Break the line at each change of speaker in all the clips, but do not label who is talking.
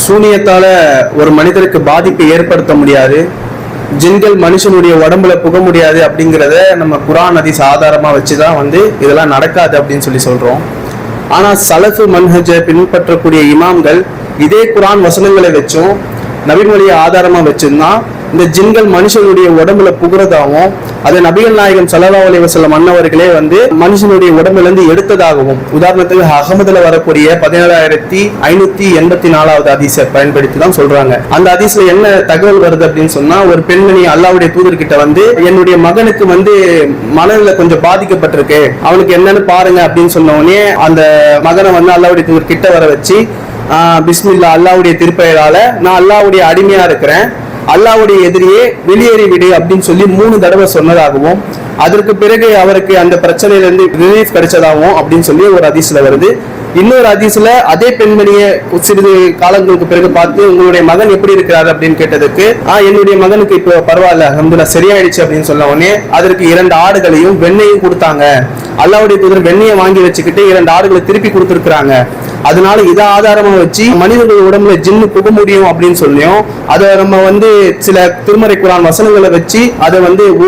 சூனியத்தால ஒரு மனிதருக்கு பாதிப்பை ஏற்படுத்த முடியாது, ஜின்கள் மனுஷனுடைய உடம்புல புக முடியாது அப்படிங்கிறத நம்ம குரான் ஹதீஸ் ஆதாரமா வச்சுதான் இதெல்லாம் நடக்காது அப்படின்னு சொல்றோம். ஆனா சலஃபு மன்ஹஜை பின்பற்றக்கூடிய இமாம்கள் இதே குரான் வசனங்களை வச்சும் நபிமொழியை ஆதாரமா வச்சுதான் இந்த ஜின்கள் மனுஷனுடைய உடம்புல புகுறதாகவும் அதை நபிகள் நாயகம் ஸல்லல்லாஹு அலைஹி வஸல்லம் அன்னவர்களே மனுஷனுடைய உடம்புல இருந்து எடுத்ததாகவும், உதாரணத்துக்கு அகமதுல வரக்கூடிய 17,584வது ஹதீஸை பயன்படுத்தி தான் சொல்றாங்க. அந்த ஹதீஸ்ல என்ன தகவல் வருது அப்படின்னு சொன்னா, ஒரு பெண்மணி அல்லாஹ்வுடைய தூதர்கிட்ட என்னுடைய மகனுக்கு மனநிலை கொஞ்சம் பாதிக்கப்பட்டிருக்கு, அவனுக்கு என்னன்னு பாருங்க அப்படின்னு சொன்ன உடனே அந்த மகனை அல்லாஹ்வுடைய தூதர் கிட்ட வர வச்சு, பிஸ்மில்லா அல்லாஹ்வுடைய திருப்பெயரால நான் அல்லாஹ்வுடைய அடிமையா இருக்கிறேன், அல்லாஹ்வுடைய எதிரியே வெளியேறி விடு அப்படின்னு சொல்லி 3 தடவை சொன்னதாகவும், அதற்கு பிறகு அவருக்கு அந்த பிரச்சனையில இருந்து ரிலீஃப் கிடைச்சதாகவும் அப்படின்னு சொல்லி ஒரு ஹதீஸ்ல வருது. இன்னொரு ஹதீஸ்ல அதே பெண்மணியை சிறிது காலங்களுக்கு பிறகு பார்த்து உங்களுடைய மகன் எப்படி இருக்கிறாரு அப்படின்னு கேட்டதுக்கு, என்னுடைய மகனுக்கு இப்போ பரவாயில்ல அல்ஹம்துலில்லாஹ் சரியாயிடுச்சு அப்படின்னு சொன்ன உடனே அதற்கு 2 ஆடுகளையும் வெண்ணையும் கொடுத்தாங்க. அல்லாஹ்வுடைய தூதர் வெண்ணையை வாங்கி வச்சுக்கிட்டு 2 ஆடுகளை திருப்பி கொடுத்துருக்காங்க. அதனால இதை ஆதாரமா வச்சு மனிதர்கள் உடம்புல ஜின்னு புக முடியும் அப்படின்னு சொல்லியும், அதை நம்ம சில திருமறை குரான் வசனங்களை வச்சு அதை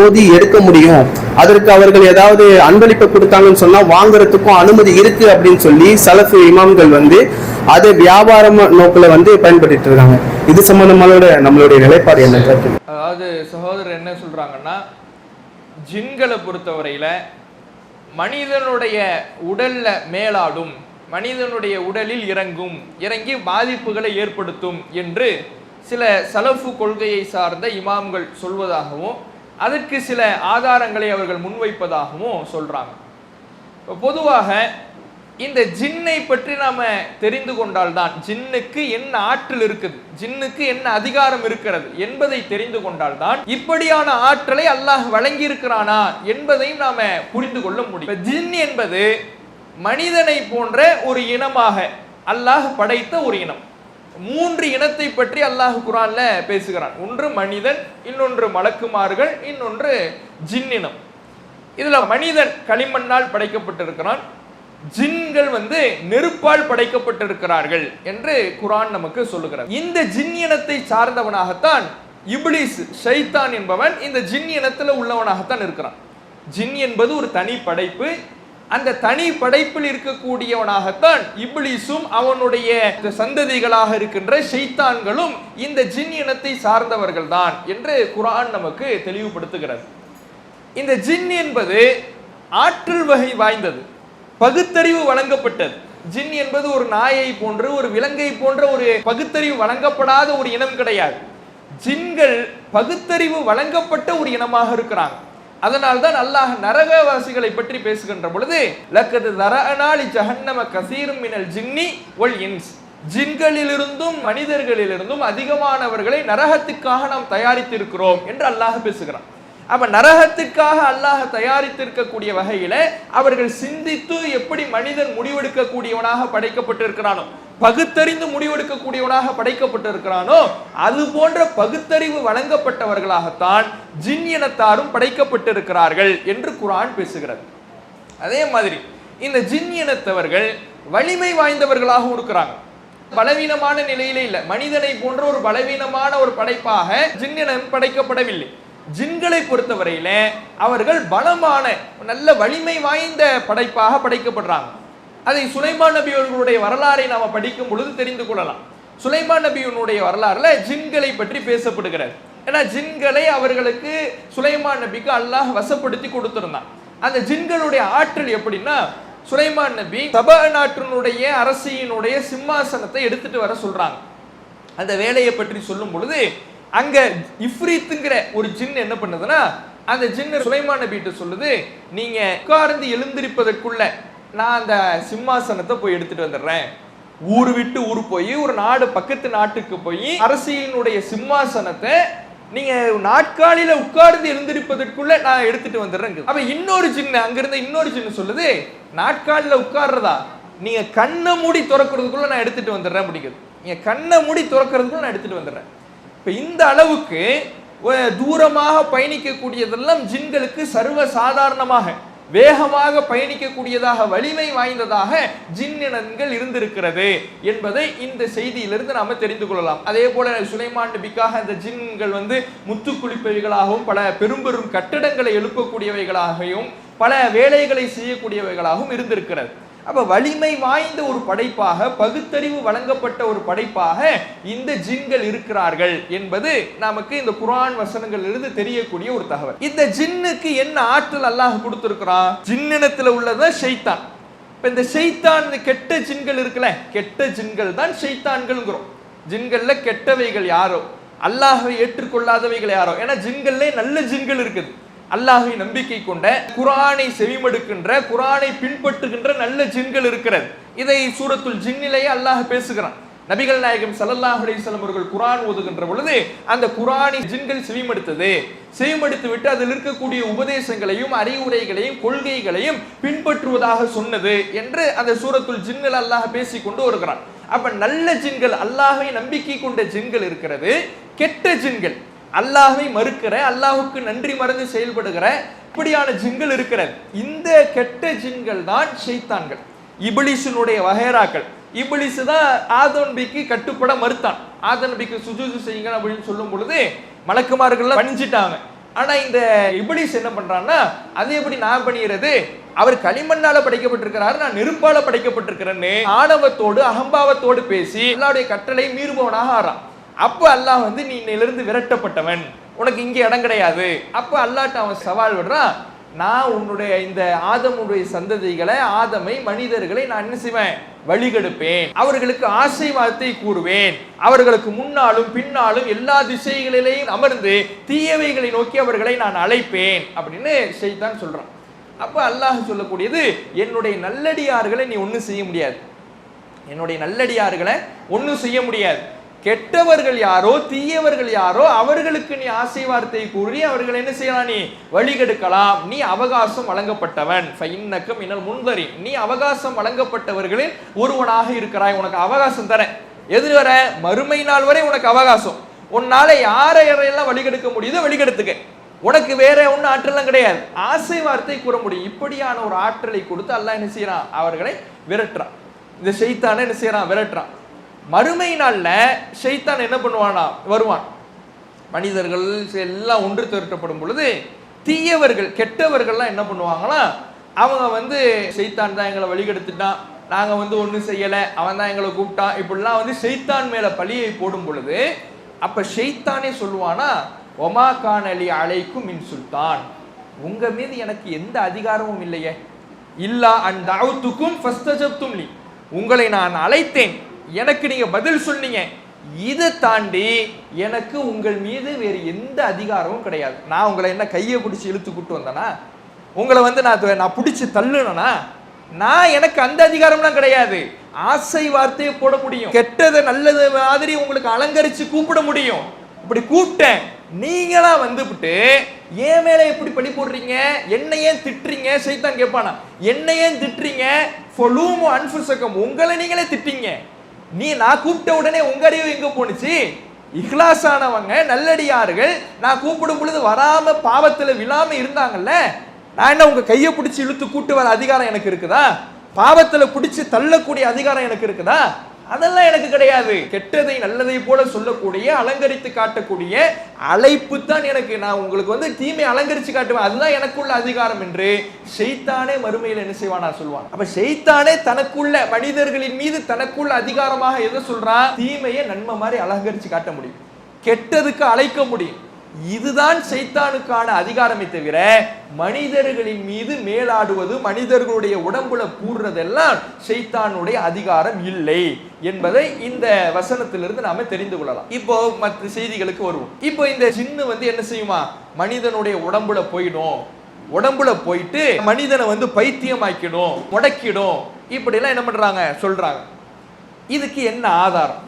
ஓதி எடுக்க முடியும், அதற்கு அவர்கள் ஏதாவது அன்பளிப்பை கொடுத்தாங்கன்னு சொன்னா வாங்குறதுக்கும் அனுமதி இருக்கு அப்படின்னு சொல்லி சலஃபு இமாம்கள் அதை வியாபார நோக்கில பயன்படுத்திட்டு இருக்காங்க. இது சம்பந்தமான நம்மளுடைய நிலைப்பாடு என்ன?
அதாவது சகோதரர் என்ன சொல்றாங்கன்னா, ஜின்களை பொறுத்தவரையில மனிதனுடைய உடல்ல மேலாடும், மனிதனுடைய உடலில் இறங்கி பாதிப்புகளை ஏற்படுத்தும் என்று சில சலஃபு கொள்கையை சார்ந்த இமாம்கள் சொல்வதாகவும், அதற்கு சில ஆதாரங்களை அவர்கள் முன்வைப்பதாகவும் சொல்றாங்க. பொதுவாக இந்த ஜின்னை பற்றி நாம தெரிந்து கொண்டால்தான், ஜின்னுக்கு என்ன ஆற்றல் இருக்குது, ஜின்னுக்கு என்ன அதிகாரம் இருக்கிறது என்பதை தெரிந்து கொண்டால்தான் இப்படியான ஆற்றலை அல்லாஹ் வழங்கி இருக்கிறானா என்பதையும் நாம புரிந்து கொள்ள முடியும். ஜின் என்பது மனிதனை போன்ற ஒரு இனமாக அல்லாஹ் படைத்த ஒரு இனம். 3 இனத்தை பற்றி அல்லாஹ் குர்ஆன்ல பேசுகிறான். ஒன்று மனிதன், இன்னொன்று மலக்குமார்கள், இன்னொன்று ஜின் இனம். இதுல மனிதன் களிமண்ணால் படைக்கப்பட்டிருக்கிறான், ஜின்கள் நெருப்பால் படைக்கப்பட்டிருக்கிறார்கள் என்று குர்ஆன் நமக்கு சொல்லுகிறது. இந்த ஜின் இனத்தை சார்ந்தவனாகத்தான் இப்லீஸ், ஷைத்தான் என்பவன் இந்த ஜின் இனத்துல உள்ளவனாகத்தான் இருக்கிறான். ஜின் என்பது ஒரு தனி படைப்பு. அந்த தனி படைப்பில் இருக்கக்கூடியவனாகத்தான் இப்லீஸும் அவனுடைய சந்ததிகளாக இருக்கின்ற ஷைத்தான்களும் இந்த ஜின் இனத்தை சார்ந்தவர்கள் தான் என்று குர்ஆன் நமக்கு தெளிவுபடுத்துகிறது. இந்த ஜின் என்பது ஆற்றல் வகை வாய்ந்தது, பகுத்தறிவு வழங்கப்பட்டது. ஜின் என்பது ஒரு நாயை போன்று, ஒரு விலங்கை போன்ற ஒரு பகுத்தறிவு வழங்கப்படாத ஒரு இனம் கிடையாது. ஜின்கள் பகுத்தறிவு வழங்கப்பட்ட ஒரு இனமாக இருக்கிறாங்க. அதனால்தான் அல்லாஹ் நரகவாசிகளை பற்றி பேசுகின்ற பொழுது, லக்கத் தரஅனா லி ஜஹன்னம கஸீரும் மினல் ஜின்னி வல் இன்ஸ், ஜின்களிலிருந்தும் மனிதர்களிலிருந்தும் அதிகமானவர்களை நரகத்துக்காக நாம் தயாரித்திருக்கிறோம் என்று அல்லாஹ் பேசுகிறான். அப்ப நரகத்துக்காக அல்லாஹ் தயாரித்திருக்கக்கூடிய வகையில அவர்கள் சிந்தித்து எப்படி மனிதன் முடிவெடுக்கக்கூடியவனாக படைக்கப்பட்டிருக்கிறானோ, பகுத்தறிந்து முடிவெடுக்கக்கூடியவனாக படைக்கப்பட்டிருக்கிறானோ, அது போன்ற பகுத்தறிவு வழங்கப்பட்டவர்களாகத்தான் ஜின் இனத்தாரும் படைக்கப்பட்டிருக்கிறார்கள் என்று குர்ஆன் பேசுகிறது. அதே மாதிரி இந்த ஜின் இனத்தவர்கள் வலிமை வாய்ந்தவர்களாகவும் இருக்கிறாங்க, பலவீனமான நிலையிலே இல்லை. மனிதனை போன்ற ஒரு பலவீனமான ஒரு படைப்பாக ஜின் இனம் படைக்கப்படவில்லை. ஜின்களை பொறுத்தவரையில அவர்கள் பலமான நல்ல வலிமை வாய்ந்த படைப்பாக படைக்கப்படுறாங்க. அதை சுலைமான் நபி அவர்களுடைய வரலாறை நாம படிக்கும் பொழுது தெரிந்து கொள்ளலாம். சுலைமான் நபியினுடைய வரலாறுல ஜின்களை பற்றி பேசப்படுகிறது. ஏன்னா ஜின்களை அவர்களுக்கு சுலைமான் நபிக்கு அல்லாஹ் வசப்படுத்தி கொடுத்திருந்தான். அந்த ஜின்களுடைய ஆற்றல் எப்படின்னா, சுலைமான் நபி சபா நாட்டினுடைய அரசியினுடைய சிம்மாசனத்தை எடுத்துட்டு வர சொல்றாங்க. அந்த வேலையை பற்றி சொல்லும் பொழுது அங்க இஃப்ரீத்துங்கிற ஒரு ஜின் என்ன பண்ணுதுன்னா, அந்த ஜின் சுலைமான் நபிகிட்ட சொல்லுது, நீங்க உட்கார்ந்து எழுந்திருப்பதற்குள்ள நான் அந்த சிம்மாசனத்தை போய் எடுத்துட்டு வந்துடுறேன். ஊர் விட்டு ஊர் போய், ஒரு நாடு பக்கத்து நாட்டுக்கு போய் அரசியினுடைய சிம்மாசனத்தை நீங்க நாட்காலில உட்கார்ந்து எழுந்திருப்பதற்குள்ள நான் எடுத்துட்டு வந்துடுறேன். அப்ப இன்னொரு ஜின், அங்கிருந்த இன்னொரு ஜின் சொல்லுது, நாட்காலில உட்கார்றதா, நீங்க கண்ணை மூடி திறக்கிறதுக்குள்ள நான் எடுத்துட்டு வந்துடுறேன் அப்படிங்கிறது. நீங்க கண்ணை மூடி திறக்கிறதுக்குள்ள நான் எடுத்துட்டு வந்துடுறேன். இந்த அளவுக்கு தூரமாக பயணிக்கக்கூடியதெல்லாம் ஜின்களுக்கு சர்வ சாதாரணமாக வேகமாக பயணிக்கக்கூடியதாக வலிமை வாய்ந்ததாக ஜின்னினங்கள் இருந்திருக்கிறது என்பதை இந்த செய்தியிலிருந்து நாம தெரிந்து கொள்ளலாம். அதே போல சுலைமான் நபிக்காக அந்த ஜின்கள் முத்து குளிப்பவைகளாகவும் பல பெரும் பெரும் கட்டடங்களை எழுப்பக்கூடியவைகளாகவும் பல வேலைகளை செய்யக்கூடியவைகளாகவும் இருந்திருக்கிறது. அப்ப வலிமை வாய்ந்த ஒரு படைப்பாக, பகுத்தறிவு வழங்கப்பட்ட ஒரு படைப்பாக இந்த ஜின்கள் இருக்கிறார்கள் என்பது நமக்கு இந்த குர்ஆன் வசனங்களிலிருந்து தெரியக்கூடிய ஒரு தகவல். இந்த ஜின்னுக்கு என்ன ஆற்றல் அல்லாஹ் கொடுத்திருக்கிறான்? ஜின்னினத்துல உள்ளது ஷைத்தான். இப்ப இந்த ஷைத்தான், இந்த கெட்ட ஜின்கள் இருக்குல்ல, கெட்ட ஜின்கள் தான் ஷைத்தான்கள்ங்கிறோம். ஜின்கள்ல கெட்டவைகள் யாரோ, அல்லாஹ்வை ஏற்றுக்கொள்ளாதவைகள் யாரோ. ஏன்னா ஜின்கள்ல நல்ல ஜின்கள் இருக்குது, அல்லாஹ்வை நம்பிக்கை கொண்ட, குர்ஆனை செவிமடுக்கின்ற, குர்ஆனை பின்பற்றுகின்ற நல்ல ஜின்கள் இருக்கிறது. இதை சூரத்துல் ஜின்னிலேயே அல்லாஹ் பேசுகிறான். நபிகள் நாயகம் ஸல்லல்லாஹு அலைஹி வஸல்லம் அவர்கள் குர்ஆன் ஓதுகின்ற பொழுது அந்த குர்ஆனை ஜின்கள் செவிமடுத்து விட்டு அதில் இருக்கக்கூடிய உபதேசங்களையும் அறிவுரைகளையும் கொள்கைகளையும் பின்பற்றுவதாக சொன்னது என்று அந்த சூரத்துல் ஜின்னில் அல்லாஹ் பேசி கொண்டு வருகிறான். அப்ப நல்ல ஜின்கள், அல்லாஹ்வை நம்பிக்கை கொண்ட ஜின்கள் இருக்கிறது. கெட்ட ஜின்கள், அல்லாஹ்வை மறுக்கிற, அல்லாஹ்வுக்கு நன்றி மறந்து செயல்படுகிற இப்படியான ஜின்கள் இருக்கிறது. இந்த கெட்ட ஜின்கள் தான் ஷைத்தான்கள், இப்லீஸினுடைய வகைராக்கள். இப்லீஸ் தான் ஆதம் நபிக்கு கட்டுப்பட மறுத்தான். ஆதம் நபிக்கு சுஜூது செய்யுங்க அப்படின்னு சொல்லும் பொழுது மலக்குமார்கள் பணிஞ்சிட்டாங்க. ஆனா இந்த இப்லீஸ் என்ன பண்றான்னா, அது எப்படி நான் பண்ணிடுறது, அவர் களிமண்ணால படைக்கப்பட்டிருக்கிறாரு, நான் நெருப்பால படைக்கப்பட்டிருக்கிறேன்னு ஆணவத்தோடு அகம்பாவத்தோடு பேசி அல்லாஹ்வுடைய கட்டளை மீறுபவனாக ஆறான். அப்ப அல்லாஹ் நீ இன்னையிலிருந்து விரட்டப்பட்டவன், உனக்கு இங்கே இடம் கிடையாது. அப்ப அல்லாஹ்ட்ட அவன் சவால் விடுறான், நான் உன்னுடைய இந்த ஆதமுடைய சந்ததிகளை, ஆதமை, மனிதர்களை நான் என்ன செய்வேன், வழிகெடுப்பேன், அவர்களுக்கு ஆசீர்வாதத்தை கூறுவேன், அவர்களுக்கு முன்னாலும் பின்னாலும் எல்லா திசைகளிலேயும் அமர்ந்து தீயவைகளை நோக்கி அவர்களை நான் அழைப்பேன் அப்படின்னு ஷைத்தான் சொல்றான். அப்ப அல்லாஹ் சொல்லக்கூடியது, என்னுடைய நல்லடியார்களை நீ ஒன்றும் செய்ய முடியாது, என்னுடைய நல்லடியார்களை ஒன்றும் செய்ய முடியாது. கெட்டவர்கள் யாரோ, தீயவர்கள் யாரோ, அவர்களுக்கு நீ ஆசீர்வாதத்தை கூறி அவர்கள் என்ன செய்யலாம், நீ வழிகெடுக்கலாம். நீ அவகாசம் வழங்கப்பட்டவன், ஃபைன்னக மினல் முன்தரின், நீ அவகாசம் வழங்கப்பட்டவர்களில் ஒருவனாக இருக்கிறாய். உனக்கு அவகாசம் தரேன். எது வர? மறுமை நாள் வரை உனக்கு அவகாசம். உன்னால யாரையெல்லாம் வழிகெடுக்க முடியுதோ வழிகெடுத்துக்க. உனக்கு வேற ஒன்னும் ஆற்றலாம் கிடையாது, ஆசீர்வாதத்தை கூற முடியும். இப்படியான ஒரு ஆற்றலை கொடுத்து அல்லாஹ் என்ன செய்யறான், அவர்களை விரட்டுறான். இந்த ஷைத்தானை என்ன செய்யறான், விரட்டுறான். மறுமை நாள்ல ஷைத்தான் என்ன பண்ணுவானா, வருவான். மனிதர்கள் எல்லாம் ஒன்று திரட்டப்படும் பொழுது தீயவர்கள், கெட்டவர்கள்லாம் என்ன பண்ணுவாங்கன்னா, அவங்க ஷைத்தான் தான் எங்களை வழிகெடுத்துட்டான், நாங்க ஒன்றும் செய்யலை, அவன் தான் எங்களை கூப்பிட்டான், இப்படிலாம் ஷைத்தான் மேல பழியை போடும் பொழுது அப்ப ஷைத்தானே சொல்லுவானா, ஒமா கானலி அலைக்கும் மின் சுல்தான், உங்க மீது எனக்கு எந்த அதிகாரமும் இல்லையே, இல்லா அன் தஅவுதுக்கும் ஃபஸ்தஜப்தும் லி, உங்களை நான் அழைத்தேன், எனக்கு நீங்க பதில் சொன்னீங்க, இதை தாண்டி எனக்கு உங்கள் மீது வேறு எந்த அதிகாரமும் கிடையாது. நான் உங்களை என்ன கையை பிடிச்சி இழுத்து கூட்டு வந்தேனா, உங்களை நான் பிடிச்சி தள்ளுனா, நான் எனக்கு அந்த அதிகாரம்லாம் கிடையாது. ஆசை வார்த்தையை போட முடியும், கெட்டதை நல்லது மாதிரி உங்களுக்கு அலங்கரிச்சு கூப்பிட முடியும். இப்படி கூப்பிட்டேன், நீங்களா வந்துவிட்டு ஏன் மேல எப்படி பழி போடுறீங்க, என்ன ஏன் திட்டுறீங்க? ஷைத்தான் கேட்பானா, என்ன ஏன் திட்டுறீங்க? ஃபலூமு அன்ஃபுஸக்கும், உங்களை நீங்களே திட்டீங்க. நான் கூப்பிட்ட உடனே உங்க அறிவு எங்க போனுச்சு? இஹ்லாஸானவங்க, நல்லடியார்கள் நான் கூப்பிடும் பொழுது வராம பாவத்துல விழாம இருந்தாங்கல்ல, நான் என்ன உங்க கையை பிடிச்சி இழுத்து கூட்டு வர அதிகாரம் எனக்கு இருக்குதா? பாவத்துல பிடிச்சி தள்ளக்கூடிய அதிகாரம் எனக்கு இருக்குதா? அதெல்லாம் எனக்கு கிடையாது. கெட்டதை நல்லதை போல சொல்லக்கூடிய, அலங்கரித்து காட்டக்கூடிய அழைப்பு தான் எனக்கு. நான் உங்களுக்கு தீமை அலங்கரிச்சு காட்டுவேன், அதுதான் எனக்குள்ள அதிகாரம் என்று ஷைத்தானே மறுமையில் என்ன செய்வானா சொல்வான். அப்ப ஷைத்தானே தனக்குள்ள, மனிதர்களின் மீது தனக்குள்ள அதிகாரமாக எதை சொல்றான்? தீமையை நன்மை மாதிரி அலங்கரிச்சு காட்ட முடியும், கெட்டதுக்கு அழைக்க முடியும். இதுதான் ஷைத்தானுக்கான அதிகாரமே தவிர மனிதர்களின் மீது மேலாடுவது, மனிதர்களுடைய உடம்புல கூறுறதெல்லாம் ஷைத்தானுடைய அதிகாரம் இல்லை என்பதை இந்த வசனத்திலிருந்து நாம தெரிந்து கொள்ளலாம். இப்போ மற்ற செய்திகளுக்கு வருவோம். இப்போ இந்த ஜின்னு என்ன செய்யுமா, மனிதனுடைய உடம்புல போயிடும், உடம்புல போயிட்டு மனிதனை பைத்தியமாக்கிடும், முடக்கிடும், இப்படி எல்லாம் என்ன பண்றாங்க, சொல்றாங்க. இதுக்கு என்ன ஆதாரம்?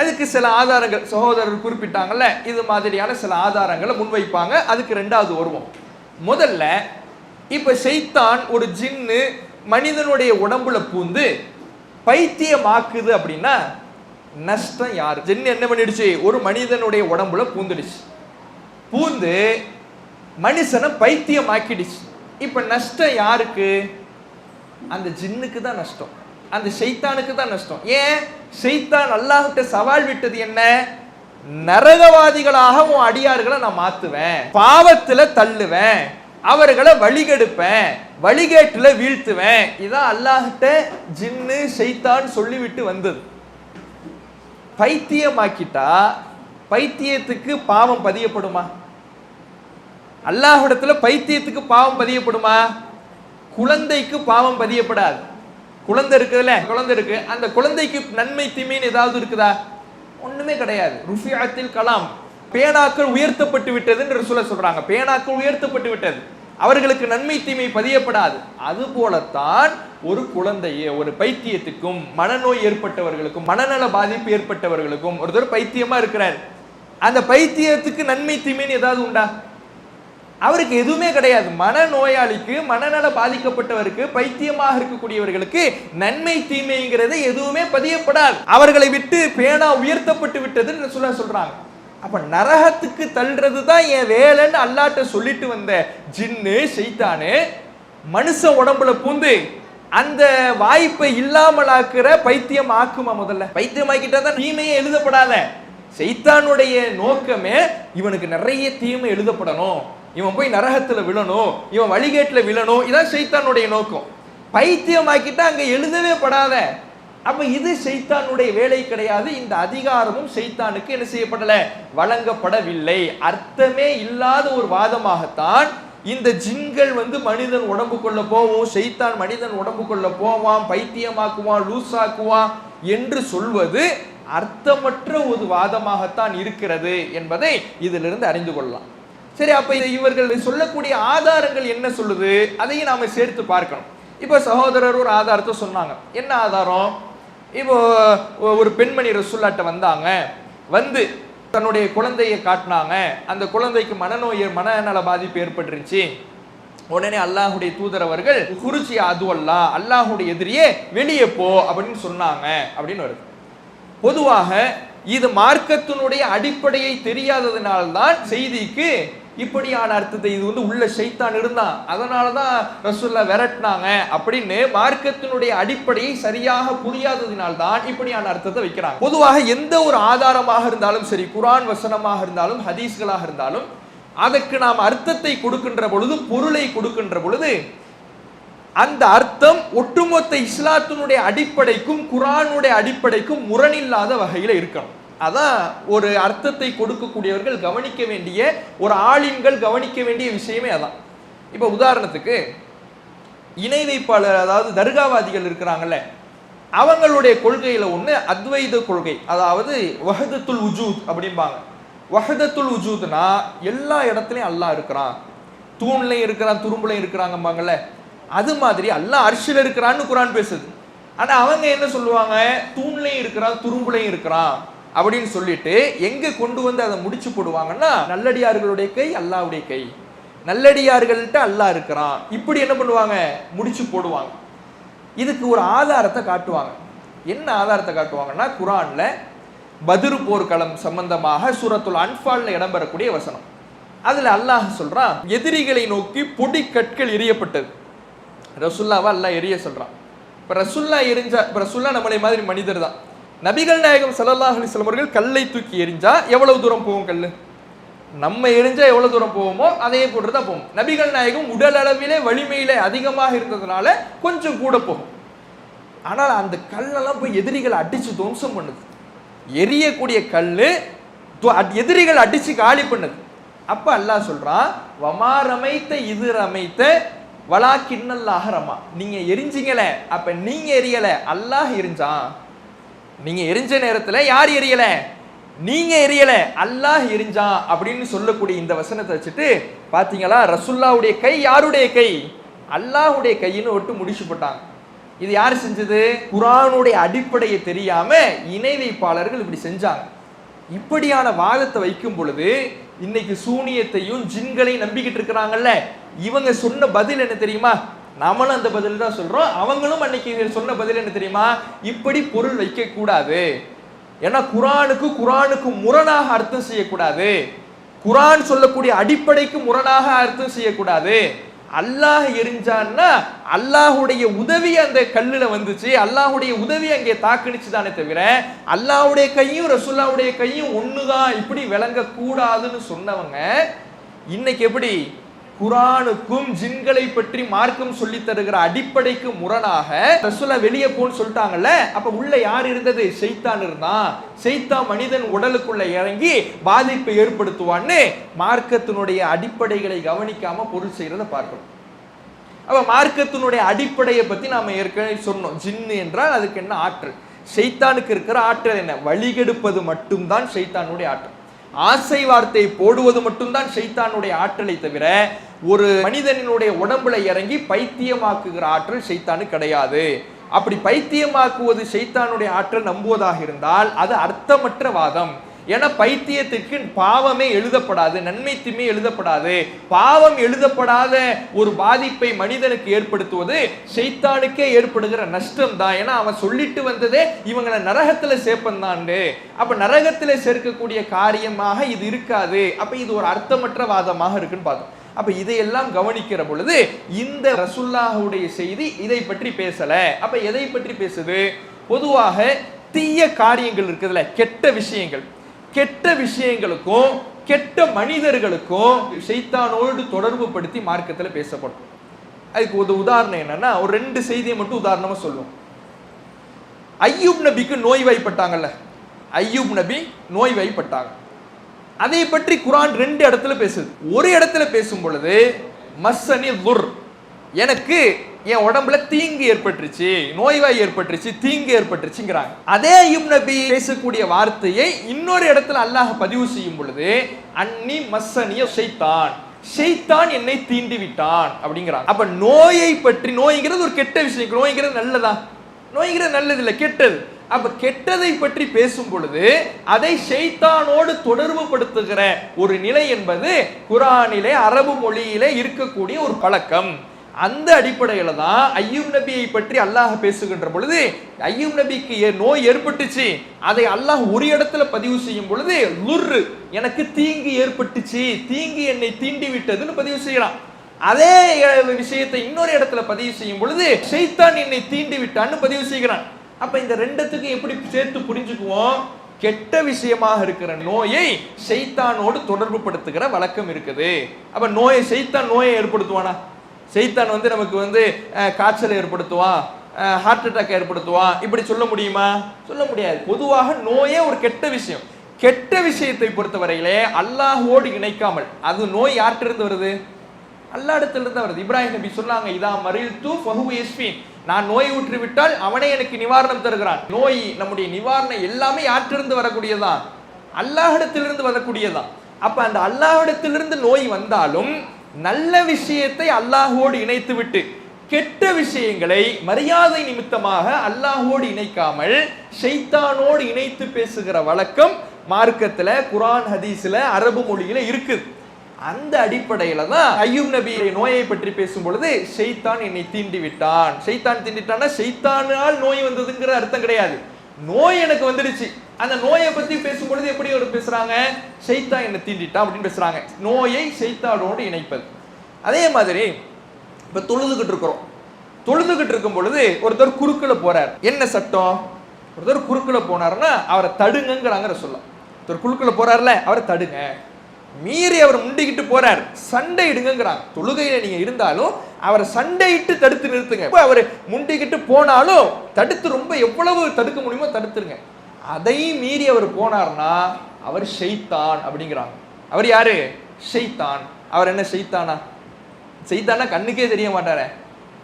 அதுக்கு சில ஆதாரங்கள் சகோதரர் குறிப்பிட்டாங்கல்ல, இது மாதிரியான சில ஆதாரங்களை முன்வைப்பாங்க. அதுக்கு ரெண்டாவது வருவோம். முதல்ல இப்ப ஷைத்தான் ஒரு ஜின்னு மனிதனுடைய உடம்புல பூந்து பைத்தியமாக்குது அப்படின்னா நஷ்டம் யாரு? ஜின்னு என்ன பண்ணிடுச்சு, ஒரு மனிதனுடைய உடம்புல பூந்துடுச்சு, பூந்து மனுஷனை பைத்தியமாக்கிடுச்சு. இப்ப நஷ்டம் யாருக்கு? அந்த ஜின்னுக்கு தான் நஷ்டம், அந்த ஷைத்தானுக்கு தான் நஷ்டம். ஏன்? ஷைத்தான் அல்லாஹ்கிட்ட சவால் விட்டது என்ன? நரகவாதிகளாக உன் அடியார்களை நான் மாத்துவேன், பாவத்துல தள்ளுவேன், அவர்களை வழிகெடுப்பேன், வழிகேட்டுல வீழ்த்துவேன். இதான் அல்லாஹ்கிட்ட ஜின்னு ஷைத்தான் சொல்லிவிட்டு வந்தது. பைத்தியமாக்கிட்டா பைத்தியத்துக்கு பாவம் பதியப்படுமா? அல்லாஹ்விடத்துல பைத்தியத்துக்கு பாவம் பதியப்படுமா? குழந்தைக்கு பாவம் பதியப்படாது. குழந்தை இருக்குதுல்ல, குழந்தை இருக்கு, அந்த குழந்தைக்கு நன்மை தீமைன்னு ஏதாவது இருக்குதா? ஒண்ணுமே கிடையாது. ருஃபிஅத்தில் கலாம், பேனாக்கள் உயர்த்தப்பட்டு விட்டது என்று ரசூலுல்லாஹ் சொல்றாங்க. பேனாக்கள் உயர்த்தப்பட்டு விட்டது, அவர்களுக்கு நன்மை தீமை பதியப்படாது. அது போலத்தான் ஒரு குழந்தையே ஒரு பைத்தியத்துக்கும் மனநோய் ஏற்பட்டவர்களுக்கும் மனநல பாதிப்பு ஏற்பட்டவர்களுக்கும் ஒருத்தர் பைத்தியமா இருக்கிறார், அந்த பைத்தியத்துக்கு நன்மை தீமைன்னு ஏதாவது உண்டா? அவருக்கு எதுவுமே கிடையாது. மனநோயாளிக்கு, மனநல பாதிக்கப்பட்டவருக்கு, பைத்தியமாக இருக்கக்கூடியவர்களுக்கு நன்மை தீமைங்கிறது எதுவுமே பதியப்படாது. அவர்களை விட்டு பேனா உயர்த்தப்பட்டு விட்டதுன்னு சொல்றாங்க. அப்ப நரகத்துக்கு தள்ளுறது தான் என் வேலைன்னு அல்லாஹ்ட்ட சொல்லிட்டு வந்த ஜின்னு ஷைத்தானு மனுஷ உடம்புல பூந்து அந்த வாய்ப்பை இல்லாமலாக்குற பைத்தியம் ஆக்குமா? முதல்ல பைத்தியமாக்கிட்டா தான் தீமையே எழுதப்படாத. ஷைத்தானுடைய நோக்கமே இவனுக்கு நிறைய தீமை எழுதப்படணும், இவன் போய் நரகத்துல விழணும், இவன் வழிகேட்டுல விழணும், இதான் ஷைத்தானுடைய நோக்கம். பைத்தியமாக்கிட்டா அங்க எழுதவே படாத. அப்ப இது ஷைத்தானுடைய வேலை கிடையாது. இந்த அதிகாரமும் ஷைத்தானுக்கு என்ன செய்யப்படல? வழங்கப்படவில்லை. அர்த்தமே இல்லாத ஒரு வாதமாகத்தான் இந்த ஜின்கள் மனிதன் உடம்புக்குள்ள போவோம், ஷைத்தான் மனிதன் உடம்புக்குள்ள போவான், பைத்தியமாக்குவான், லூசாக்குவான் என்று சொல்வது அர்த்தமற்ற ஒரு வாதமாகத்தான் இருக்கிறது என்பதை இதிலிருந்து அறிந்து கொள்ளலாம். சரி, அப்ப இவர்கள் சொல்லக்கூடிய ஆதாரங்கள் என்ன சொல்லுது? அதையும் நாம சேர்த்து பார்க்கணும். இப்ப சகோதரர் ஒரு ஆதாரத்தை சொன்னாங்க. என்ன ஆதாரம்? இப்போ ஒரு பெண்மணி ரசூலுல்லாஹ்ட்ட வந்தாங்க, வந்து தன்னுடைய குழந்தையை காட்டினாங்க, அந்த குழந்தைக்கு மனநல பாதிப்பு ஏற்பட்டுருச்சு. உடனே அல்லாஹுடைய தூதர் அவர்கள் குருச்சி அதுவல்லா, அல்லாஹுடைய எதிரியே வெளியே போ அப்படின்னு சொன்னாங்க அப்படின்னு வருது. பொதுவாக இது மார்க்கத்தினுடைய அடிப்படையை தெரியாததினால்தான் செய்திக்கு இப்படியான அர்த்தத்தை, இது உள்ள ஷைத்தான் இருந்தான் அதனாலதான் ரசூலுல்லாஹ் விரட்டினாங்க அப்படின்னு மார்க்கத்தினுடைய அடிப்படையை சரியாக புரியாததினால்தான் இப்படியான அர்த்தத்தை வைக்கிறாங்க. பொதுவாக எந்த ஒரு ஆதாரமாக இருந்தாலும் சரி, குர்ஆன் வசனமாக இருந்தாலும் ஹதீஸ்களாக இருந்தாலும், அதற்கு நாம் அர்த்தத்தை கொடுக்கின்ற பொழுது, பொருளை கொடுக்கின்ற பொழுது, அந்த அர்த்தம் ஒட்டுமொத்த இஸ்லாத்தினுடைய அடிப்படைக்கும் குர்ஆனுடைய அடிப்படைக்கும் முரணில்லாத வகையில இருக்கணும். அதான் ஒரு அர்த்தத்தை கொடுக்கக்கூடியவர்கள் கவனிக்க வேண்டிய, ஒரு ஆலிம்கள் கவனிக்க வேண்டிய விஷயமே அதான். இப்ப உதாரணத்துக்கு இணை வைப்பாளர், அதாவது தர்காவாதிகள் இருக்கிறாங்கல்ல, அவங்களுடைய கொள்கையில ஒண்ணு அத்வைத கொள்கை, அதாவது வஹதத்துல் வுஜூத் அப்படிம்பாங்க. வஹதத்துல் வுஜூத்னா எல்லா இடத்துலயும் அல்லாஹ் இருக்கிறான், தூண்லையும் இருக்கிறான், துரும்புலையும் இருக்கிறாங்கம்பாங்கல்ல, அது மாதிரி அல்லாஹ் அர்ஷில் இருக்கிறான்னு குர்ஆன் பேசுது. ஆனா அவங்க என்ன சொல்லுவாங்க? தூண்லையும் இருக்கிறான், துரும்புலையும் இருக்கிறான் அப்படின்னு சொல்லிட்டு எங்க கொண்டு வந்து அதை முடிச்சு போடுவாங்கன்னா, நல்லடியார்களுடைய கை அல்லாஹ்வுடைய கை, நல்லடியார்கள்ட்ட அல்லாஹ் இருக்கிறான், இப்படி என்ன பண்ணுவாங்க? முடிச்சு போடுவாங்க. இதுக்கு ஒரு ஆதாரத்தை காட்டுவாங்க. என்ன ஆதாரத்தை காட்டுவாங்கன்னா, குர்ஆன்ல பத்ரு போர்க்களம் சம்பந்தமாக சூரத்துல் அன்ஃபால்ல இடம்பெறக்கூடிய வசனம். அதுல அல்லாஹ் சொல்றான், எதிரிகளை நோக்கி பொடி கற்கள் எரியப்பட்டது. ரசூலுல்லாஹ் அல்லாஹ் எரிய சொல்றான். இப்ப ரசூலுல்லாஹ் எரிஞ்சா, இப்ப ரசூலுல்லாஹ் நம்மளை மாதிரி மனிதர் தான். நபிகள் நாயகம் ஸல்லல்லாஹு அலைஹி வஸல்லம் அவர்கள் கல்லை தூக்கி எரிஞ்சா எவ்வளவு தூரம் போகும்? கல்லு நம்ம எரிஞ்சா எவ்வளவு தூரம் போவோமோ அதே போட்டுதான் போகும். நபிகள் நாயகம் உடல் அளவிலே வலிமையிலே அதிகமாக இருந்ததுனால கொஞ்சம் கூட போகும். ஆனால் அந்த கல்லெல்லாம் போய் எதிரிகளை அடிச்சு துவம்சம் பண்ணுது. எரியக்கூடிய கல்லு எதிரிகள் அடிச்சு காலி பண்ணுது. அப்ப அல்லாஹ் சொல்றான், வமா ரமைத்த இது ரமைத்த வலாக்கின்னல்லாஹ ரமா. நீங்க எரிஞ்சிங்கல, அப்ப நீங்க எரியல, அல்லாஹ் எரிஞ்சான். நீங்க எரிஞ்ச நேரத்துல யார் எரியல? நீங்க எரியல, அல்லாஹ் எரிஞ்சான் அப்படின்னு சொல்லக்கூடிய இந்த வசனத்தை வச்சுட்டு பாத்தீங்களா, ரசூலுல்லாஹ்வுடைய கை யாருடைய கை? அல்லாஹ்வுடைய கைன்னு விட்டு முடிச்சு போட்டாங்க. இது யார் செஞ்சது? குர்ஆனுடைய அடிப்படையை தெரியாம இணை வைப்பாளர்கள் இப்படி செஞ்சாங்க. இப்படியான வாதத்தை வைக்கும் பொழுது இன்னைக்கு சூனியத்தையும் ஜின்களையும் நம்பிக்கிட்டு இருக்கிறாங்கல்ல, இவங்க சொன்ன பதில் என்ன தெரியுமா? நாமளும் அந்த பதில் தான் சொல்றோம், அவங்களும் அன்னைக்கு சொன்ன பதில் என்ன தெரியுமா? இப்படி பொருள் வைக்க கூடாது. ஏன்னா குர்ஆனுக்கு முரணாக அர்த்தம் செய்யக்கூடாது, குர்ஆன் சொல்லக்கூடிய அடிப்படைக்கு முரணாக அர்த்தம் செய்யக்கூடாது. அல்லாஹ் எரிஞ்சான்னா அல்லாஹுடைய உதவி அந்த கல்லுல வந்துச்சு, அல்லாஹுடைய உதவி அங்கே தாக்குனுச்சு தானே தவிர அல்லாஹுடைய கையும் ரசூலுல்லாஹ்வுடைய கையும் ஒண்ணுதான் இப்படி விளங்க கூடாதுன்னு சொன்னவங்க இன்னைக்கு எப்படி குர்ஆனுக்கும் ஜின்களை பற்றி மார்க்கம் சொல்லி தருகிற அடிப்படைக்கு முரணாக ரசூலா வெளியே போன்னு சொல்லிட்டாங்கல்ல, அப்ப உள்ள யார் இருந்தது? ஷைத்தான் இருந்தான். ஷைத்தான் மனிதன் உடலுக்குள்ள இறங்கி பாதிப்பை ஏற்படுத்துவான்னு மார்க்கத்தினுடைய அடிப்படைகளை கவனிக்காம பொருள் செய்யறத பார்க்கணும். அப்ப மார்க்கத்தினுடைய அடிப்படையை பத்தி நாம ஏற்கனவே சொன்னோம். ஜின்னு என்றால் அதுக்கு என்ன ஆற்றல்? ஷைத்தானுக்கு இருக்கிற ஆற்றல் என்ன? வழிகெடுப்பது மட்டும்தான் ஷைத்தானுடைய ஆற்றல். ஆசை வார்த்தை போடுவது மட்டும்தான் ஷைத்தானுடைய ஆற்றலை தவிர ஒரு மனிதனுடைய உடம்புல இறங்கி பைத்தியமாக்குகிற ஆற்றல் ஷைத்தானு கிடையாது. அப்படி பைத்தியமாக்குவது ஷைத்தானுடைய ஆற்றல் நம்புவதாக இருந்தால் அது அர்த்தமற்ற வாதம். ஏன்னா பைத்தியத்திற்கு பாவமே எழுதப்படாது, நன்மை தீமை எழுதப்படாது. பாவம் எழுதப்படாத ஒரு பாதிப்பை மனிதனுக்கு ஏற்படுத்துவது ஷைத்தானுக்கே ஏற்படுகிற நஷ்டம் தான். ஏன்னா அவன் சொல்லிட்டு வந்ததே இவங்களை நரகத்துல சேர்ப்பந்தாண்டு. அப்ப நரகத்துல சேர்க்கக்கூடிய காரியமாக இது இருக்காது. அப்ப இது ஒரு அர்த்தமற்ற வாதமாக இருக்குன்னு பார்த்தோம். அப்ப இதையெல்லாம் கவனிக்கிற பொழுது இந்த ரசூலுல்லாஹ்வுடைய செய்தி இதை பற்றி பேசல. அப்ப எதை பற்றி பேசுது? பொதுவாக தீய காரியங்கள் இருக்குதுல்ல, கெட்ட விஷயங்கள், கெட்ட விஷயங்களுக்கும் கெட்ட மனிதர்களுக்கும் ஷைத்தானோடு தொடர்பு படுத்தி மார்க்கத்துல பேசப்படும். அதுக்கு ஒரு உதாரணம் என்னன்னா, ஒரு 2 செய்தியை மட்டும் உதாரணமா சொல்லுவோம். ஐயூப் நபிக்கு நோய்வாய்ப்பட்டாங்கல்ல, ஐயூப் நபி நோய்வாய்ப்பட்டாங்க. அதை பற்றி குர்ஆன் 2 இடத்துல பேசுது. ஒரு இடத்துல பேசும் பொழுது மஸ்ஸனி துர், எனக்கு என் உடம்புல தீங்கு ஏற்பட்டுருச்சு, நோய்வாய் ஏற்பட்டுருச்சு, தீங்கு ஏற்பட்டுருச்சுங்கிறாங்க. அதே ஐயூப் நபி பேசக்கூடிய வார்த்தையை இன்னொரு இடத்துல அல்லாஹ் பதிவு செய்யும் பொழுது அன்னி மஸ்ஸனிய ஷைத்தான், ஷைத்தான் என்னை தீண்டி விட்டான் அப்படிங்கிறாங்க. அப்ப நோயை பற்றி, நோய்ங்கிறது ஒரு கெட்ட விஷயம், நோய்ங்கிறது நல்லதா? நோய்ங்கிறது நல்லது இல்லை, கெட்டது. அப்ப கெட்டதை பற்றி பேசும் பொழுது அதை ஷைத்தானோடு தொடர்பு படுத்துகிற ஒரு நிலை என்பது குர்ஆனிலே அரபு மொழியிலே இருக்கக்கூடிய ஒரு பழக்கம். அந்த அடிப்படையில தான் ஐயூப் நபியை பற்றி அல்லாஹ் பேசுகின்ற பொழுது ஐயூப் நபிக்கு நோய் ஏற்பட்டுச்சு, அதை அல்லாஹ் ஒரு இடத்துல பதிவு செய்யும் பொழுது லுர், எனக்கு தீங்கு ஏற்பட்டுச்சு, தீங்கு என்னை தீண்டி விட்டதுன்னு பதிவு செய்யலாம். அதே விஷயத்தை இன்னொரு இடத்துல பதிவு செய்யும் பொழுது ஷைத்தான் என்னை தீண்டி விட்டான்னு பதிவு செய்கிறான். அப்ப இந்த ரெண்டுத்துக்கு எப்படி சேர்த்து புரிஞ்சுக்குவோம்? கெட்ட விஷயமாக இருக்கிற நோயை ஷைத்தானோடு தொடர்பு படுத்துகிற வழக்கம் இருக்குது. அப்ப நோயை ஷைத்தான் நோயை ஏற்படுத்துவானா? ஷைத்தான் நமக்கு காய்ச்சல் ஏற்படுத்துவான், ஹார்ட் அட்டாக் ஏற்படுத்துவான், இப்படி சொல்ல முடியுமா? சொல்ல முடியாது. பொதுவாக நோயே ஒரு கெட்ட விஷயம். கெட்ட விஷயத்தை பொறுத்தவரையிலே அல்லாஹ்வோடு இணைக்காமல், அது நோய் யார்கிட்ட வருது? அல்லாஹ் இடத்துல இருந்து வருது. இப்ராஹிம் நபி சொன்னாங்க, இதா மரில்து ஃபஹுவ யஸ்ஃபீன், நான் நோய் உற்று விட்டால் அவனே எனக்கு நிவாரணம் தருகிறான். நோய் நம்முடைய நிவாரணம் எல்லாமே யாற்றிலிருந்து வரக்கூடியதான்? அல்லாஹ்விடத்திலிருந்து வரக்கூடியதான். அப்ப அந்த அல்லாஹ்விடத்திலிருந்து நோய் வந்தாலும் நல்ல விஷயத்தை அல்லாஹ்வோடு இணைத்து விட்டு கெட்ட விஷயங்களை மரியாதை நிமித்தமாக அல்லாஹ்வோடு இணைக்காமல் ஷைத்தானோடு இணைத்து பேசுகிற வழக்கம் மார்க்கத்துல, குர்ஆன் ஹதீஸ்ல, அரபு மொழியில இருக்குது. அந்த அடிப்படையில தான் ஐயூப் நபியுடைய நோயை பற்றி பேசும் பொழுது ஷைத்தான் என்னை தீண்டி விட்டான். ஷைத்தான் தீண்டிட்டான்னா ஷைத்தானால் நோய் வந்ததுங்கிற அர்த்தம் கிடையாது. நோய் எனக்கு வந்துடுச்சு. அந்த நோயை பத்தி பேசும் பொழுது எப்படி ஒரு பேசுறாங்க? ஷைத்தான் என்னை தீண்டிட்டான் அப்படின்னு பேசுறாங்க. நோயை ஷைத்தானோடு இணைப்பது. அதே மாதிரி இப்ப தொழுதுகிட்டு இருக்கிறோம். தொழுதுகிட்டு இருக்கும் பொழுது ஒருத்தர் குறுக்குல போறார். என்ன சட்டம்? ஒருத்தர் குறுக்குல போனாருன்னா அவரை தடுங்கிறாங்க சொல்லலாம். ஒருத்தர் குறுக்குல போறாருல, அவரை தடுங்க. மீறி அவர் முண்டிக்கிட்டு போறார், சண்டை இடுங்கிறாங்க. தொழுகையில நீங்க இருந்தாலும் அவரை சண்டையிட்டு தடுத்து நிறுத்துங்க. அவர் முண்டிக்கிட்டு போனாலும் தடுத்து, ரொம்ப எவ்வளவு தடுக்க முடியுமோ தடுத்துருங்க. அதையும் மீறி அவர் போனார்னா அவர் ஷைத்தான் அப்படிங்கிறாங்க. அவர் யாரு? ஷைத்தான். அவர் என்ன ஷைத்தானா? ஷைத்தானா கண்ணுக்கே தெரிய மாட்டாரே.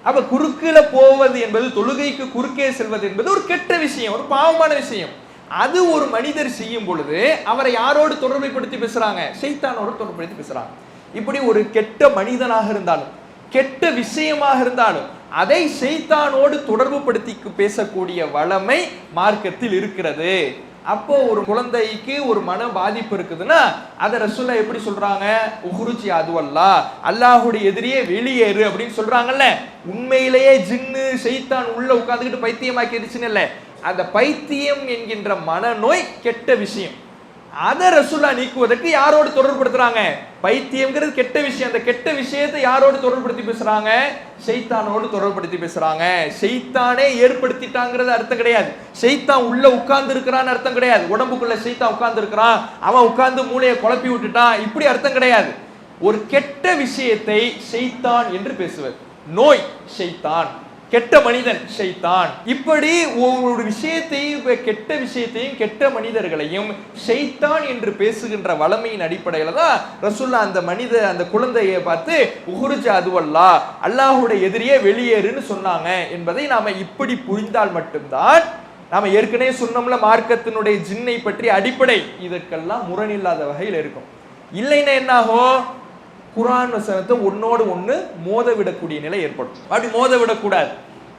அப்ப குறுக்கில போவது என்பது, தொழுகைக்கு குறுக்கே செல்வது என்பது ஒரு கெட்ட விஷயம், ஒரு பாவமான விஷயம். அது ஒரு மனிதர் செய்யும் பொழுது அவரை யாரோடு தொடர்புபடுத்தி பேசுறாங்க? ஷைத்தானோடு தொடர்புபடுத்தி பேசுறாங்க. இப்படி ஒரு கெட்ட மனிதனாக இருந்தாலும் கெட்ட விஷயமாக இருந்தாலும் அதை ஷைத்தானோடு தொடர்பு படுத்தி பேசக்கூடிய வளமை மார்க்கத்தில் இருக்கிறது. அப்போ ஒரு குழந்தைக்கு ஒரு மன பாதிப்பு இருக்குதுன்னா அதை ரசூலுல்லாஹ் எப்படி சொல்றாங்க? உஹ்ருஜி அதுவல்லா, அல்லாஹ்வுடைய எதிரியே வெளியேறு அப்படின்னு சொல்றாங்கல்ல. உண்மையிலேயே ஜின்னு ஷைத்தான் உள்ள உட்கார்ந்துக்கிட்டு பைத்தியமாக்கிடுச்சுன்னு இல்ல, அந்த பைத்தியம் என்கின்ற மனநோய் கெட்ட விஷயம். அதை ரசூலுல்லாஹ் நீக்குவதற்கு யாரோடு தொடர்புபடுத்துறாங்க? பைத்தியம்ங்கிறது கெட்ட விஷயம். அந்த கெட்ட விஷயத்தை யாரோடு தொடர்புபடுத்தி பேசுறாங்க? ஷைத்தானோடு தொடர்புபடுத்தி பேசுறாங்க. ஷைத்தானே ஏற்படுத்திட்டாங்கிறது அர்த்தம் கிடையாது. ஷைத்தான் உள்ள உட்கார்ந்து இருக்கிறான்னு அர்த்தம் கிடையாது. உடம்புக்குள்ள ஷைத்தான் உட்கார்ந்து இருக்கிறான், அவன் உட்கார்ந்து மூளையை குழப்பி விட்டுட்டான், இப்படி அர்த்தம் கிடையாது. ஒரு கெட்ட விஷயத்தை ஷைத்தான் என்று பேசுவது. நோய் ஷைத்தான், கெட்ட மனிதன் ஷைத்தான். இப்படி ஒரு விஷயத்தையும், கெட்ட விஷயத்தையும் கெட்ட மனிதர்களையும் ஷைத்தான் என்று பேசுகின்ற வளமையின் அடிப்படையில தான் ரசூலுல்லாஹ் அந்த குழந்தையை பார்த்து உஹுருஜ அதுவல்லா, அல்லாஹ்வுடைய எதிரியே வெளியேறுன்னு சொன்னாங்க என்பதை நாம இப்படி புரிந்தால் மட்டும்தான், நாம ஏற்கனவே சொன்னோம்ல மார்க்கத்தினுடைய ஜின்னை பற்றி அடிப்படை, இதற்கெல்லாம் முரணில்லாத வகையில் இருக்கும். இல்லைன்னா என்னாகும்? குர்ஆன் வசனத்தை ஒன்னோடு ஒன்று மோத விடக்கூடிய நிலை ஏற்படும். அப்படி மோத விடக்கூடாது.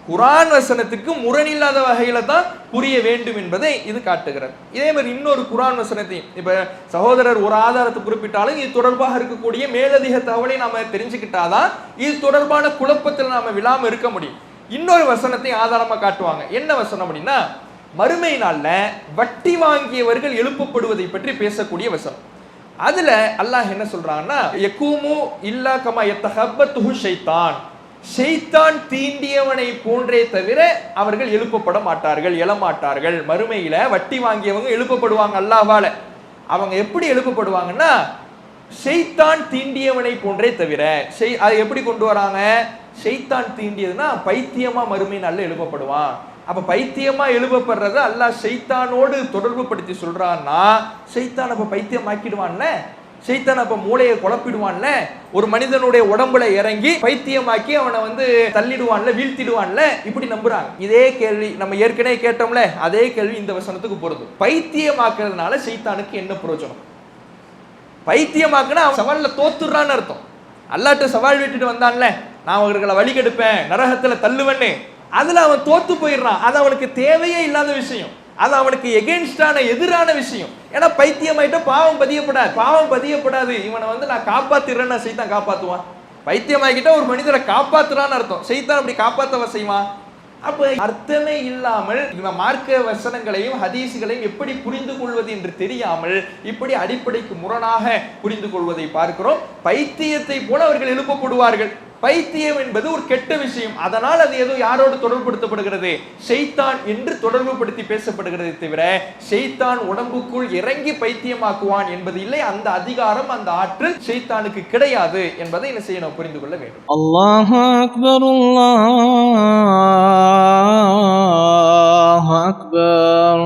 குர்ஆன் வசனத்துக்கு முரணில்லாத வகையில தான் புரிய வேண்டும் என்பதை இது காட்டுகிறது. இதே மாதிரி இன்னொரு குர்ஆன் வசனத்தையும், இப்ப சகோதரர் ஒரு ஆதாரத்தை குறிப்பிட்டாலும் இது தொடர்பாக இருக்கக்கூடிய மேலதிக தகவலை நாம தெரிஞ்சுக்கிட்டாதான் இது தொடர்பான குழப்பத்தில் நாம விழாம இருக்க முடியும். இன்னொரு வசனத்தை ஆதாரமா காட்டுவாங்க. என்ன வசனம் அப்படின்னா, மறுமை நாள்ல வட்டி வாங்கியவர்கள் எழுப்பப்படுவதை பற்றி பேசக்கூடிய வசனம். அதுல அல்லாஹ் என்ன சொல்றாங்கன்னா, யகூமு இல்லா கமா யத்தஹப்பத்துஹு ஷைத்தான், ஷைத்தான் தீண்டியவனை போன்றே தவிர அவர்கள் எழுப்பப்பட மாட்டார்கள், எழமாட்டார்கள். மறுமையில வட்டி வாங்கியவங்க எழுப்பப்படுவாங்க அல்லாஹ்வால. அவங்க எப்படி எழுப்பப்படுவாங்கன்னா, ஷைத்தான் தீண்டியவனை போன்றே தவிர. அதை எப்படி கொண்டு வராங்க? ஷைத்தான் தீண்டியதுன்னா பைத்தியமா மறுமை நாள்ல எழுப்பப்படுவான். அப்ப பைத்தியமா எழுப்பப்படுறத அல்லாஹ் ஷைத்தானோடு தொடர்பு படுத்தி சொல்றான்னா, ஷைத்தான் அப்ப பைத்தியம் ஆக்கிடுவான்ல, ஷைத்தான் அப்ப மூளையை குழப்பிடுவான்ல, ஒரு மனிதனுடைய உடம்புல இறங்கி பைத்தியமாக்கி அவனை தள்ளிடுவான்ல, வீழ்த்திடுவான்ல, இப்படி நம்புறாங்க. இதே கேள்வி நம்ம ஏற்கனவே கேட்டோம்ல, அதே கேள்வி இந்த வசனத்துக்கு பொருந்தும். பைத்தியமாக்குறதுனால ஷைத்தானுக்கு என்ன பிரயோஜனம்? பைத்தியமாக்குனா அவன் சவால்ல தோத்துறான்னு அர்த்தம். அல்லாஹ்ட்ட சவால் விட்டுட்டு வந்தான்ல, நான் அவர்களை வழி கெடுப்பேன், நரகத்துல தள்ளுவேன்னு, அதுல அவன் தோத்து போயிடுறான். அது அவனுக்கு தேவையே இல்லாத விஷயம், அது அவனுக்கு எகென்ஸ்டான எதிரான விஷயம். ஏன்னா பைத்தியமாயிட்ட பாவம் பதியப்படாது. இவனை நான் காப்பாத்திடுறேன்னு சைத்தான் காப்பாத்துவான். பைத்தியமாகிட்ட ஒரு மனிதரை காப்பாத்துறான்னு அர்த்தம். சைத்தான் அப்படி காப்பாத்தவ செய்வான். அப்ப அர்த்தமே இல்லாமல் இவன் மார்க்க வசனங்களையும் ஹதீஸ்களையும் எப்படி புரிந்து கொள்வது என்று தெரியாமல் இப்படி அடிப்படைக்கு முரணாக புரிந்து கொள்வதை பார்க்கிறோம். பைத்தியத்தை போல அவர்கள் எழுப்பப்படுவார்கள். பைத்தியம் என்பது ஒரு கெட்ட விஷயம், அதனால் அது ஏதோ யாரோடு தொடர்புபடுத்தப்படுகிறது? ஷைத்தான் என்று தொடர்புபடுத்தி பேசப்படுகிறது தவிர ஷைத்தான் உடம்புக்குள் இறங்கி பைத்தியமாக்குவான் என்பது இல்லை. அந்த அதிகாரம், அந்த ஆற்றல் ஷைத்தானுக்கு கிடையாது என்பதை என்ன செய்யணும்? புரிந்து கொள்ள வேண்டும்.
அல்லாஹு அக்பர், அல்லாஹு அக்பர்.